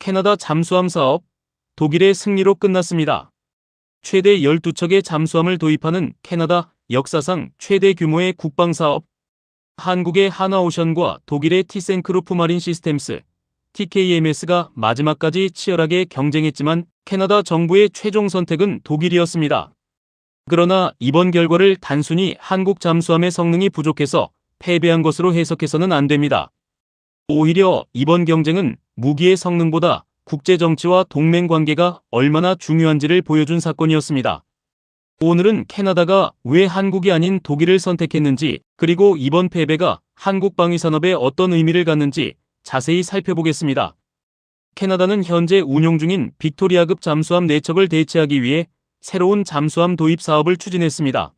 캐나다 잠수함 사업, 독일의 승리로 끝났습니다. 최대 12척의 잠수함을 도입하는 캐나다 역사상 최대 규모의 국방사업. 한국의 하나오션과 독일의 티센크루프 마린 시스템스, TKMS가 마지막까지 치열하게 경쟁했지만 캐나다 정부의 최종 선택은 독일이었습니다. 그러나 이번 결과를 단순히 한국 잠수함의 성능이 부족해서 패배한 것으로 해석해서는 안 됩니다. 오히려 이번 경쟁은 무기의 성능보다 국제정치와 동맹관계가 얼마나 중요한지를 보여준 사건이었습니다. 오늘은 캐나다가 왜 한국이 아닌 독일을 선택했는지, 그리고 이번 패배가 한국 방위산업에 어떤 의미를 갖는지 자세히 살펴보겠습니다. 캐나다는 현재 운용 중인 빅토리아급 잠수함 4척을 대체하기 위해 새로운 잠수함 도입 사업을 추진했습니다.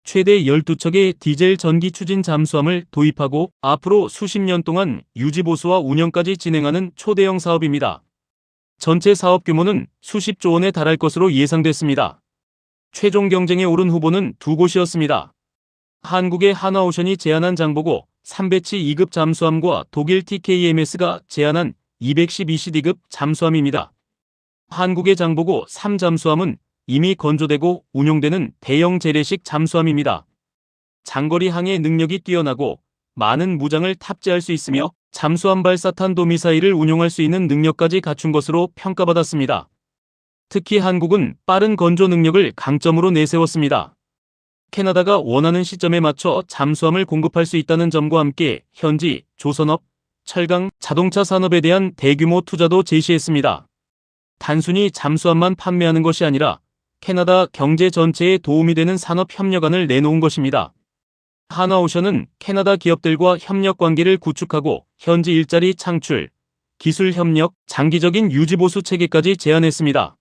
최대 12척의 디젤 전기 추진 잠수함을 도입하고 앞으로 수십 년 동안 유지보수와 운영까지 진행하는 초대형 사업입니다. 전체 사업 규모는 수십조 원에 달할 것으로 예상됐습니다. 최종 경쟁에 오른 후보는 두 곳이었습니다. 한국의 하나오션이 제안한 장보고 3배치 2급 잠수함과 독일 TKMS가 제안한 212CD급 잠수함입니다. 한국의 장보고 3잠수함은 이미 건조되고 운용되는 대형 재래식 잠수함입니다. 장거리 항해 능력이 뛰어나고 많은 무장을 탑재할 수 있으며 잠수함 발사 탄도미사일을 운용할 수 있는 능력까지 갖춘 것으로 평가받았습니다. 특히 한국은 빠른 건조 능력을 강점으로 내세웠습니다. 캐나다가 원하는 시점에 맞춰 잠수함을 공급할 수 있다는 점과 함께 현지, 조선업, 철강, 자동차 산업에 대한 대규모 투자도 제시했습니다. 단순히 잠수함만 판매하는 것이 아니라 캐나다 경제 전체에 도움이 되는 산업협력안을 내놓은 것입니다. 하나오션은 캐나다 기업들과 협력 관계를 구축하고 현지 일자리 창출, 기술 협력, 장기적인 유지보수 체계까지 제안했습니다.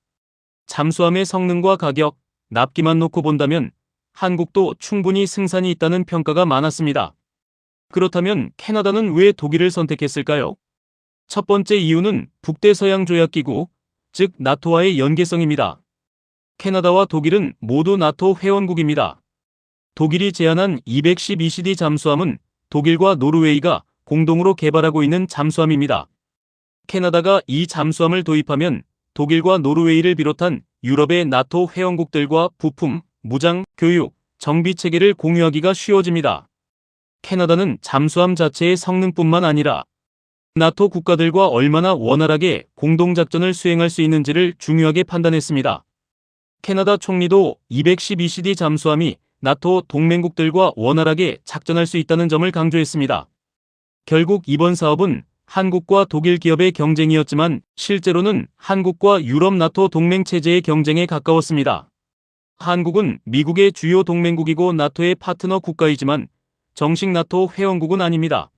잠수함의 성능과 가격, 납기만 놓고 본다면 한국도 충분히 승산이 있다는 평가가 많았습니다. 그렇다면 캐나다는 왜 독일을 선택했을까요? 첫 번째 이유는 북대서양조약기구, 즉 나토와의 연계성입니다. 캐나다와 독일은 모두 나토 회원국입니다. 독일이 제안한 212CD 잠수함은 독일과 노르웨이가 공동으로 개발하고 있는 잠수함입니다. 캐나다가 이 잠수함을 도입하면 독일과 노르웨이를 비롯한 유럽의 나토 회원국들과 부품, 무장, 교육, 정비 체계를 공유하기가 쉬워집니다. 캐나다는 잠수함 자체의 성능뿐만 아니라 나토 국가들과 얼마나 원활하게 공동작전을 수행할 수 있는지를 중요하게 판단했습니다. 캐나다 총리도 212CD 잠수함이 나토 동맹국들과 원활하게 작전할 수 있다는 점을 강조했습니다. 결국 이번 사업은 한국과 독일 기업의 경쟁이었지만 실제로는 한국과 유럽 나토 동맹 체제의 경쟁에 가까웠습니다. 한국은 미국의 주요 동맹국이고 나토의 파트너 국가이지만 정식 나토 회원국은 아닙니다.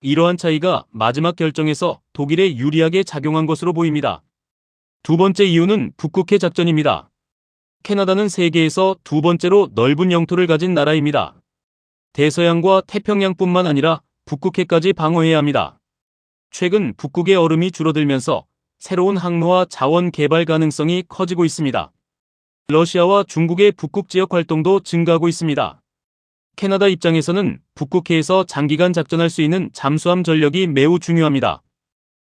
이러한 차이가 마지막 결정에서 독일에 유리하게 작용한 것으로 보입니다. 두 번째 이유는 북극해 작전입니다. 캐나다는 세계에서 두 번째로 넓은 영토를 가진 나라입니다. 대서양과 태평양뿐만 아니라 북극해까지 방어해야 합니다. 최근 북극의 얼음이 줄어들면서 새로운 항로와 자원 개발 가능성이 커지고 있습니다. 러시아와 중국의 북극 지역 활동도 증가하고 있습니다. 캐나다 입장에서는 북극해에서 장기간 작전할 수 있는 잠수함 전력이 매우 중요합니다.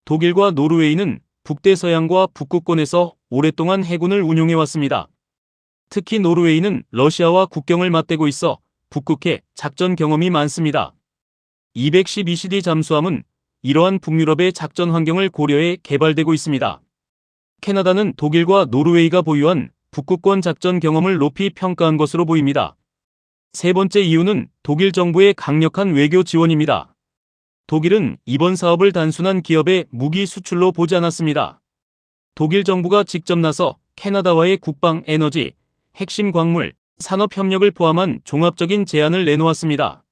독일과 노르웨이는 북대서양과 북극권에서 오랫동안 해군을 운용해왔습니다. 특히 노르웨이는 러시아와 국경을 맞대고 있어 북극해 작전 경험이 많습니다. 212CD 잠수함은 이러한 북유럽의 작전 환경을 고려해 개발되고 있습니다. 캐나다는 독일과 노르웨이가 보유한 북극권 작전 경험을 높이 평가한 것으로 보입니다. 세 번째 이유는 독일 정부의 강력한 외교 지원입니다. 독일은 이번 사업을 단순한 기업의 무기 수출로 보지 않았습니다. 독일 정부가 직접 나서 캐나다와의 국방, 에너지, 핵심 광물, 산업 협력을 포함한 종합적인 제안을 내놓았습니다.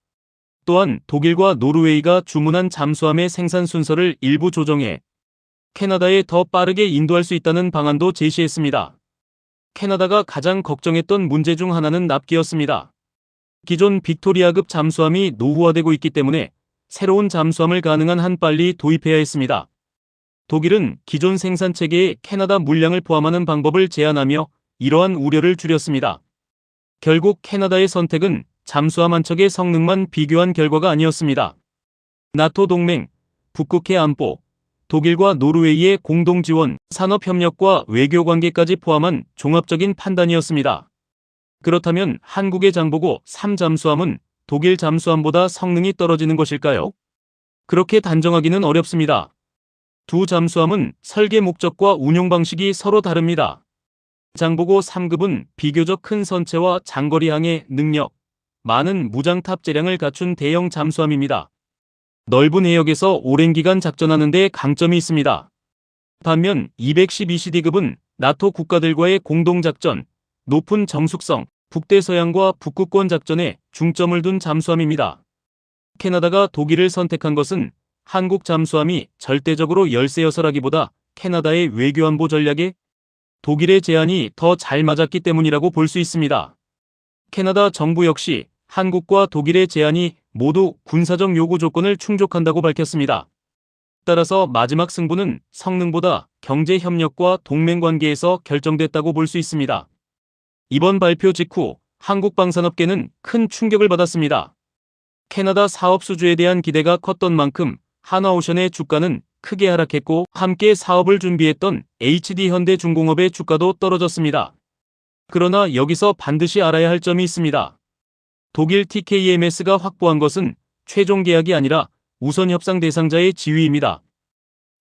또한 독일과 노르웨이가 주문한 잠수함의 생산 순서를 일부 조정해 캐나다에 더 빠르게 인도할 수 있다는 방안도 제시했습니다. 캐나다가 가장 걱정했던 문제 중 하나는 납기였습니다. 기존 빅토리아급 잠수함이 노후화되고 있기 때문에 새로운 잠수함을 가능한 한 빨리 도입해야 했습니다. 독일은 기존 생산 체계에 캐나다 물량을 포함하는 방법을 제안하며 이러한 우려를 줄였습니다. 결국 캐나다의 선택은 잠수함 한 척의 성능만 비교한 결과가 아니었습니다. 나토 동맹, 북극해 안보, 독일과 노르웨이의 공동 지원, 산업 협력과 외교 관계까지 포함한 종합적인 판단이었습니다. 그렇다면 한국의 장보고 3 잠수함은 독일 잠수함보다 성능이 떨어지는 것일까요? 그렇게 단정하기는 어렵습니다. 두 잠수함은 설계 목적과 운용 방식이 서로 다릅니다. 장보고 3급은 비교적 큰 선체와 장거리 항해 능력, 많은 무장 탑재량을 갖춘 대형 잠수함입니다. 넓은 해역에서 오랜 기간 작전하는 데 강점이 있습니다. 반면 212CD급은 나토 국가들과의 공동작전, 높은 정숙성, 북대서양과 북극권 작전에 중점을 둔 잠수함입니다. 캐나다가 독일을 선택한 것은 한국 잠수함이 절대적으로 열세여서라기보다 캐나다의 외교안보 전략에 독일의 제안이 더 잘 맞았기 때문이라고 볼 수 있습니다. 캐나다 정부 역시 한국과 독일의 제안이 모두 군사적 요구 조건을 충족한다고 밝혔습니다. 따라서 마지막 승부는 성능보다 경제 협력과 동맹 관계에서 결정됐다고 볼 수 있습니다. 이번 발표 직후 한국 방산업계는 큰 충격을 받았습니다. 캐나다 사업 수주에 대한 기대가 컸던 만큼 하나오션의 주가는 크게 하락했고 함께 사업을 준비했던 HD현대중공업의 주가도 떨어졌습니다. 그러나 여기서 반드시 알아야 할 점이 있습니다. 독일 TKMS가 확보한 것은 최종 계약이 아니라 우선 협상 대상자의 지위입니다.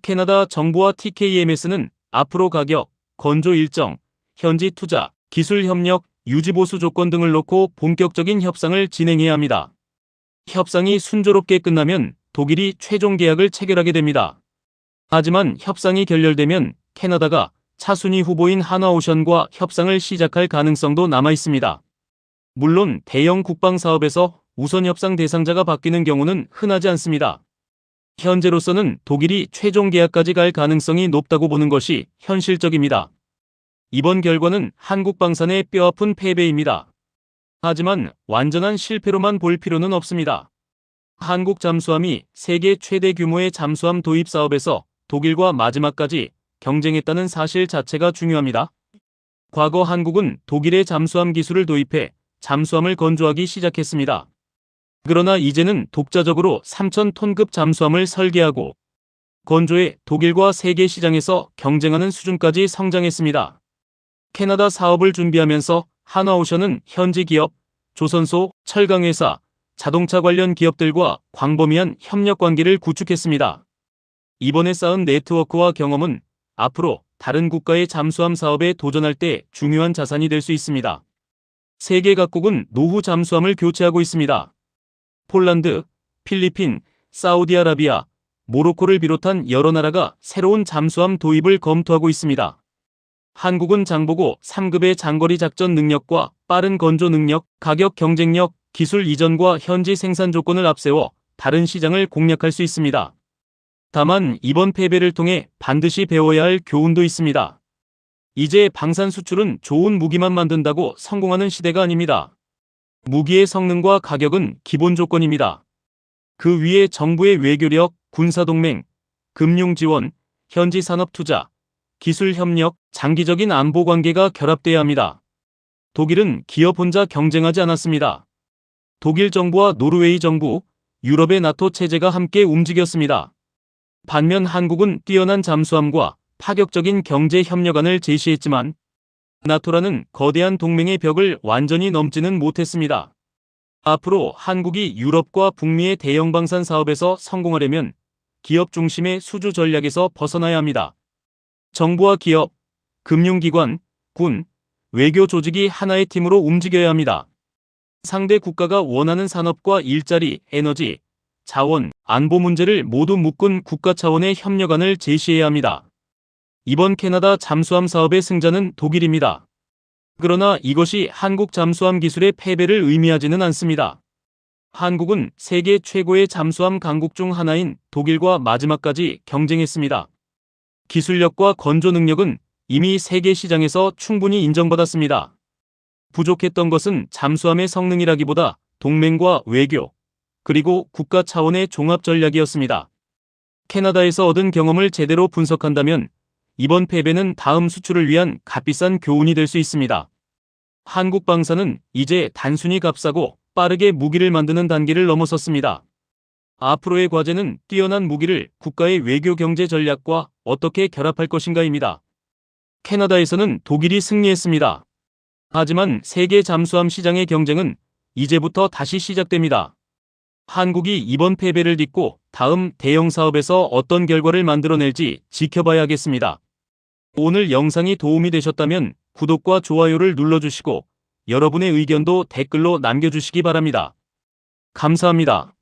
캐나다 정부와 TKMS는 앞으로 가격, 건조 일정, 현지 투자, 기술 협력, 유지 보수 조건 등을 놓고 본격적인 협상을 진행해야 합니다. 협상이 순조롭게 끝나면 독일이 최종 계약을 체결하게 됩니다. 하지만 협상이 결렬되면 캐나다가 차순위 후보인 하나오션과 협상을 시작할 가능성도 남아 있습니다. 물론 대형 국방 사업에서 우선 협상 대상자가 바뀌는 경우는 흔하지 않습니다. 현재로서는 독일이 최종 계약까지 갈 가능성이 높다고 보는 것이 현실적입니다. 이번 결과는 한국 방산의 뼈아픈 패배입니다. 하지만 완전한 실패로만 볼 필요는 없습니다. 한국 잠수함이 세계 최대 규모의 잠수함 도입 사업에서 독일과 마지막까지 경쟁했다는 사실 자체가 중요합니다. 과거 한국은 독일의 잠수함 기술을 도입해 잠수함을 건조하기 시작했습니다. 그러나 이제는 독자적으로 3,000톤급 잠수함을 설계하고 건조해 독일과 세계 시장에서 경쟁하는 수준까지 성장했습니다. 캐나다 사업을 준비하면서 하나오션은 현지 기업, 조선소, 철강회사, 자동차 관련 기업들과 광범위한 협력 관계를 구축했습니다. 이번에 쌓은 네트워크와 경험은 앞으로 다른 국가의 잠수함 사업에 도전할 때 중요한 자산이 될 수 있습니다. 세계 각국은 노후 잠수함을 교체하고 있습니다. 폴란드, 필리핀, 사우디아라비아, 모로코를 비롯한 여러 나라가 새로운 잠수함 도입을 검토하고 있습니다. 한국은 장보고 3급의 장거리 작전 능력과 빠른 건조 능력, 가격 경쟁력, 기술 이전과 현지 생산 조건을 앞세워 다른 시장을 공략할 수 있습니다. 다만 이번 패배를 통해 반드시 배워야 할 교훈도 있습니다. 이제 방산 수출은 좋은 무기만 만든다고 성공하는 시대가 아닙니다. 무기의 성능과 가격은 기본 조건입니다. 그 위에 정부의 외교력, 군사동맹, 금융 지원, 현지 산업 투자, 기술 협력, 장기적인 안보 관계가 결합돼야 합니다. 독일은 기업 혼자 경쟁하지 않았습니다. 독일 정부와 노르웨이 정부, 유럽의 나토 체제가 함께 움직였습니다. 반면 한국은 뛰어난 잠수함과 파격적인 경제 협력안을 제시했지만 나토라는 거대한 동맹의 벽을 완전히 넘지는 못했습니다. 앞으로 한국이 유럽과 북미의 대형 방산 사업에서 성공하려면 기업 중심의 수주 전략에서 벗어나야 합니다. 정부와 기업, 금융기관, 군, 외교 조직이 하나의 팀으로 움직여야 합니다. 상대 국가가 원하는 산업과 일자리, 에너지, 자원, 안보 문제를 모두 묶은 국가 차원의 협력안을 제시해야 합니다. 이번 캐나다 잠수함 사업의 승자는 독일입니다. 그러나 이것이 한국 잠수함 기술의 패배를 의미하지는 않습니다. 한국은 세계 최고의 잠수함 강국 중 하나인 독일과 마지막까지 경쟁했습니다. 기술력과 건조 능력은 이미 세계 시장에서 충분히 인정받았습니다. 부족했던 것은 잠수함의 성능이라기보다 동맹과 외교, 그리고 국가 차원의 종합 전략이었습니다. 캐나다에서 얻은 경험을 제대로 분석한다면 이번 패배는 다음 수출을 위한 값비싼 교훈이 될 수 있습니다. 한국 방산은 이제 단순히 값싸고 빠르게 무기를 만드는 단계를 넘어섰습니다. 앞으로의 과제는 뛰어난 무기를 국가의 외교 경제 전략과 어떻게 결합할 것인가입니다. 캐나다에서는 독일이 승리했습니다. 하지만 세계 잠수함 시장의 경쟁은 이제부터 다시 시작됩니다. 한국이 이번 패배를 딛고 다음 대형 사업에서 어떤 결과를 만들어낼지 지켜봐야겠습니다. 오늘 영상이 도움이 되셨다면 구독과 좋아요를 눌러주시고 여러분의 의견도 댓글로 남겨주시기 바랍니다. 감사합니다.